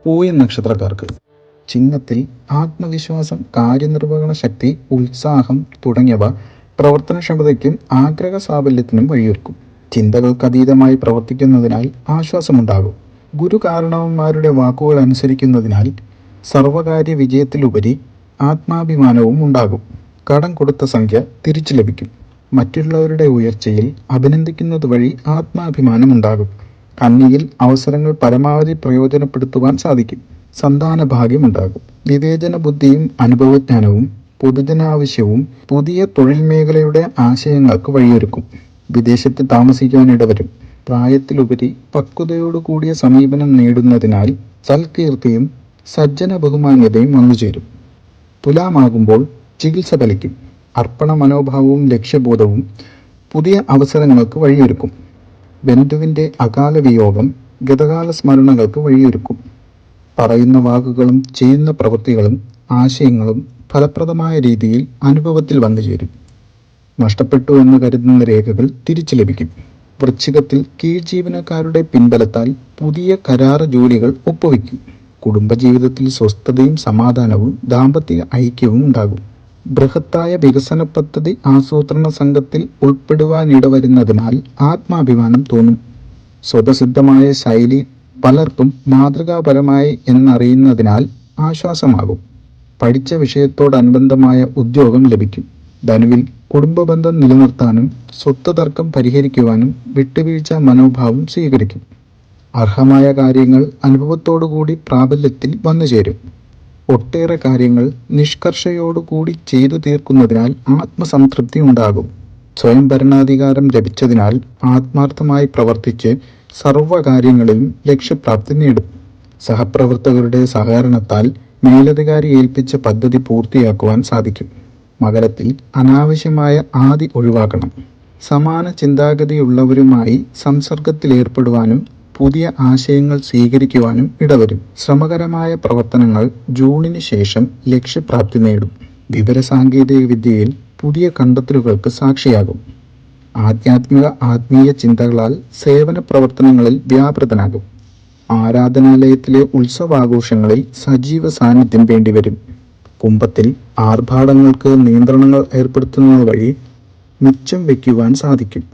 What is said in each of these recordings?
പൂയ നക്ഷത്രക്കാർക്ക് ചിങ്ങത്തിൽ ആത്മവിശ്വാസം, കാര്യനിർവഹണ ശക്തി, ഉത്സാഹം തുടങ്ങിയവ പ്രവർത്തനക്ഷമതയ്ക്കും ആഗ്രഹ സാഫല്യത്തിനും വഴിയൊരുക്കും. ചിന്തകൾക്കതീതമായി പ്രവർത്തിക്കുന്നതിനാൽ ആശ്വാസമുണ്ടാകും. ഗുരു കാരണവന്മാരുടെ വാക്കുകൾ അനുസരിക്കുന്നതിനാൽ സർവകാര്യ വിജയത്തിലുപരി ആത്മാഭിമാനവും ഉണ്ടാകും. കടം കൊടുത്ത സംഖ്യ തിരിച്ചു ലഭിക്കും. മറ്റുള്ളവരുടെ ഉയർച്ചയിൽ അഭിനന്ദിക്കുന്നത് വഴി ആത്മാഭിമാനമുണ്ടാകും. കന്നിയിൽ അവസരങ്ങൾ പരമാവധി പ്രയോജനപ്പെടുത്തുവാൻ സാധിക്കും. സന്താന ഭാഗ്യമുണ്ടാകും. വിവേചന ബുദ്ധിയും അനുഭവജ്ഞാനവും പൊതുജനാവശ്യവും പുതിയ തൊഴിൽ മേഖലയുടെ ആശയങ്ങൾക്ക് വഴിയൊരുക്കും. വിദേശത്ത് താമസിക്കാനിടവരും. പ്രായത്തിലുപരി പക്വതയോടുകൂടിയ സമീപനം നേടുന്നതിനാൽ സൽകീർത്തിയും സജ്ജന ബഹുമാന്യതയും വന്നുചേരും. തുലാമാകുമ്പോൾ ചികിത്സ ഫലിക്കും. അർപ്പണ മനോഭാവവും ലക്ഷ്യബോധവും പുതിയ അവസരങ്ങൾക്ക് വഴിയൊരുക്കും. ബന്ധുവിൻ്റെ അകാല വിയോഗം ഗതകാല സ്മരണകൾക്ക് വഴിയൊരുക്കും. പറയുന്ന വാക്കുകളും ചെയ്യുന്ന പ്രവൃത്തികളും ആശയങ്ങളും ഫലപ്രദമായ രീതിയിൽ അനുഭവത്തിൽ വന്നുചേരും. നഷ്ടപ്പെട്ടു എന്ന് കരുതുന്ന രേഖകൾ തിരിച്ചു ലഭിക്കും. വൃശ്ചികത്തിൽ കീഴ്ജീവനക്കാരുടെ പിൻബലത്താൽ പുതിയ കരാർ ജോലികൾ ഒപ്പുവയ്ക്കും. കുടുംബജീവിതത്തിൽ സ്വസ്ഥതയും സമാധാനവും ദാമ്പത്യ ഐക്യവും ഉണ്ടാകും. ബൃഹത്തായ വികസന പദ്ധതി ആസൂത്രണ സംഘത്തിൽ ഉൾപ്പെടുവാനിടവരുന്നതിനാൽ ആത്മാഭിമാനം തോന്നും. സ്വതസിദ്ധമായ ശൈലി പലർക്കും മാതൃകാപരമായി എന്നറിയുന്നതിനാൽ ആശ്വാസമാകും. പഠിച്ച വിഷയത്തോടനുബന്ധമായ ഉദ്യോഗം ലഭിക്കും. ധനുവിൽ കുടുംബബന്ധം നിലനിർത്താനും സ്വത്ത് തർക്കം പരിഹരിക്കുവാനും വിട്ടുവീഴ്ച മനോഭാവം സ്വീകരിക്കും. അർഹമായ കാര്യങ്ങൾ അനുഭവത്തോടുകൂടി പ്രാബല്യത്തിൽ വന്നുചേരും. ഒട്ടേറെ കാര്യങ്ങൾ നിഷ്കർഷയോടുകൂടി ചെയ്തു തീർക്കുന്നതിനാൽ ആത്മസംതൃപ്തി ഉണ്ടാകും. സ്വയം ഭരണാധികാരം ലഭിച്ചതിനാൽ ആത്മാർത്ഥമായി പ്രവർത്തിച്ച് സർവകാര്യങ്ങളിലും ലക്ഷ്യപ്രാപ്തി നേടും. സഹപ്രവർത്തകരുടെ സഹകരണത്താൽ മേലധികാരി ഏൽപ്പിച്ച പദ്ധതി പൂർത്തിയാക്കുവാൻ സാധിക്കും. മകരത്തിൽ അനാവശ്യമായ ആദി ഒഴിവാക്കണം. സമാന ചിന്താഗതിയുള്ളവരുമായി സംസർഗത്തിലേർപ്പെടുവാനും പുതിയ ആശയങ്ങൾ സ്വീകരിക്കുവാനും ഇടവരും. ശ്രമകരമായ പ്രവർത്തനങ്ങൾ ജൂണിന് ശേഷം ലക്ഷ്യപ്രാപ്തി നേടും. വിവരസാങ്കേതിക വിദ്യയിൽ പുതിയ കണ്ടെത്തലുകൾക്ക് സാക്ഷിയാകും. ആത്മീയ ചിന്തകളാൽ സേവന പ്രവർത്തനങ്ങളിൽ വ്യാപൃതനാകും. ആരാധനാലയത്തിലെ ഉത്സവാഘോഷങ്ങളിൽ സജീവ സാന്നിധ്യം വേണ്ടിവരും. കുംഭത്തിൽ ആർഭാടങ്ങൾക്ക് നിയന്ത്രണങ്ങൾ ഏർപ്പെടുത്തുന്നത് വഴി മിച്ചം വയ്ക്കുവാൻ സാധിക്കും.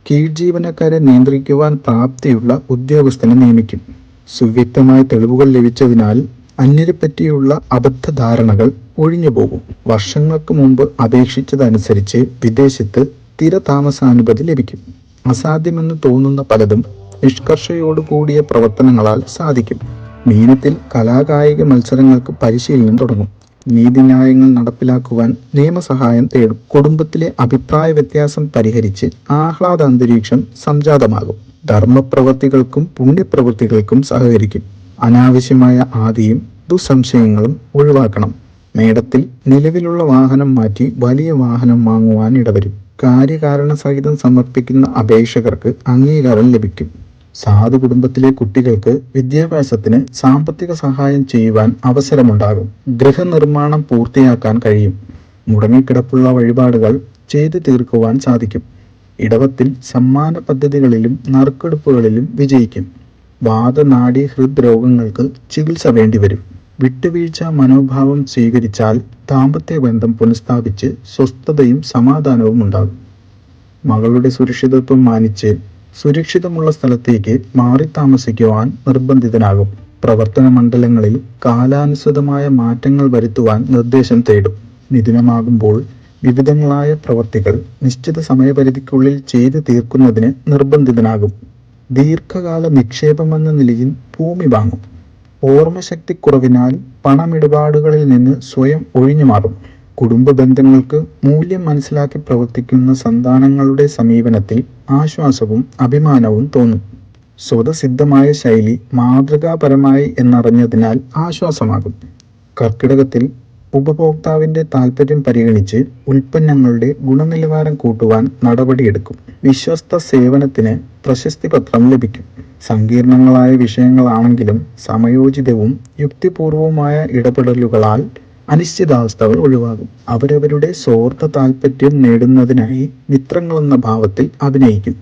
കീഴ്ജീവനക്കാരെ നിയന്ത്രിക്കുവാൻ പ്രാപ്തിയുള്ള ഉദ്യോഗസ്ഥനെ നിയമിക്കും. സുവ്യക്തമായ തെളിവുകൾ ലഭിച്ചതിനാൽ അന്യരെപ്പറ്റിയുള്ള അബദ്ധധാരണകൾ ഒഴിഞ്ഞുപോകും. വർഷങ്ങൾക്ക് മുമ്പ് അപേക്ഷിച്ചതനുസരിച്ച് വിദേശത്ത് സ്ഥിരതാമസാനുമതി ലഭിക്കും. അസാധ്യമെന്ന് തോന്നുന്ന പലതും നിഷ്കർഷയോടുകൂടിയ പ്രവർത്തനങ്ങളാൽ സാധിക്കും. മീനത്തിൽ കലാകായിക മത്സരങ്ങൾക്ക് പരിശീലനം തുടങ്ങും. നീതിന്യായങ്ങൾ നടപ്പിലാക്കുവാൻ നിയമസഹായം തേടും. കുടുംബത്തിലെ അഭിപ്രായ വ്യത്യാസം പരിഹരിച്ച് ആഹ്ലാദ അന്തരീക്ഷം സംജാതമാകും. ധർമ്മപ്രവൃത്തികൾക്കും പുണ്യപ്രവൃത്തികൾക്കും സഹകരിക്കും. അനാവശ്യമായ ആദിയും ദുസ്സംശയങ്ങളും ഒഴിവാക്കണം. മേടത്തിൽ നിലവിലുള്ള വാഹനം മാറ്റി വലിയ വാഹനം വാങ്ങുവാൻ ഇടവരും. കാര്യകാരണ സഹിതം സമർപ്പിക്കുന്ന അപേക്ഷകർക്ക് അംഗീകാരം ലഭിക്കും. സാധു കുടുംബത്തിലെ കുട്ടികൾക്ക് വിദ്യാഭ്യാസത്തിന് സാമ്പത്തിക സഹായം ചെയ്യുവാൻ അവസരമുണ്ടാകും. ഗൃഹനിർമ്മാണം പൂർത്തിയാക്കാൻ കഴിയും. മുടങ്ങിക്കിടപ്പുള്ള വഴിപാടുകൾ ചെയ്തു തീർക്കുവാൻ സാധിക്കും. ഇടവത്തിൽ സമ്മാന പദ്ധതികളിലും നറുക്കെടുപ്പുകളിലും വിജയിക്കും. വാതനാഡി ഹൃദ്രോഗങ്ങൾക്ക് ചികിത്സ വേണ്ടിവരും. വിട്ടുവീഴ്ച മനോഭാവം സ്വീകരിച്ചാൽ ദാമ്പത്യ ബന്ധം പുനഃസ്ഥാപിച്ച് സ്വസ്ഥതയും സമാധാനവും ഉണ്ടാകും. മകളുടെ സുരക്ഷിതത്വം മാനിച്ച് സുരക്ഷിതമുള്ള സ്ഥലത്തേക്ക് മാറി താമസിക്കുവാൻ നിർബന്ധിതനാകും. പ്രവർത്തന മണ്ഡലങ്ങളിൽ കാലാനുസൃതമായ മാറ്റങ്ങൾ വരുത്തുവാൻ നിർദ്ദേശം തേടും. മിഥുനമാകുമ്പോൾ വിവിധങ്ങളായ പ്രവൃത്തികൾ നിശ്ചിത സമയപരിധിക്കുള്ളിൽ ചെയ്തു തീർക്കുന്നതിന് നിർബന്ധിതനാകും. ദീർഘകാല നിക്ഷേപമെന്ന നിലയിൽ ഭൂമി വാങ്ങും. ഓർമ്മശക്തിക്കുറവിനാൽ പണമിടപാടുകളിൽ നിന്ന് സ്വയം ഒഴിഞ്ഞു മാറും. കുടുംബ ബന്ധങ്ങൾക്ക് മൂല്യം മനസ്സിലാക്കി പ്രവർത്തിക്കുന്ന സന്താനങ്ങളുടെ സമീപനത്തിൽ ആശ്വാസവും അഭിമാനവും തോന്നും. സ്വതസിദ്ധമായ ശൈലി മാതൃകാപരമായി എന്നറിഞ്ഞതിനാൽ ആശ്വാസമാകും. കർക്കിടകത്തിൽ ഉപഭോക്താവിൻ്റെ താൽപ്പര്യം പരിഗണിച്ച് ഉൽപ്പന്നങ്ങളുടെ ഗുണനിലവാരം കൂട്ടുവാൻ നടപടിയെടുക്കും. വിശ്വസ്ത സേവനത്തിന് പ്രശസ്തി പത്രം ലഭിക്കും. സങ്കീർണങ്ങളായ വിഷയങ്ങളാണെങ്കിലും സമയോചിതവും യുക്തിപൂർവവുമായ ഇടപെടലുകളാൽ അനിശ്ചിതാവസ്ഥകൾ ഒഴിവാകും. അവരവരുടെ സ്വാർത്ഥ താൽപ്പര്യം നേടുന്നതിനായി മിത്രങ്ങളെന്ന ഭാവത്തിൽ അഭിനയിക്കും.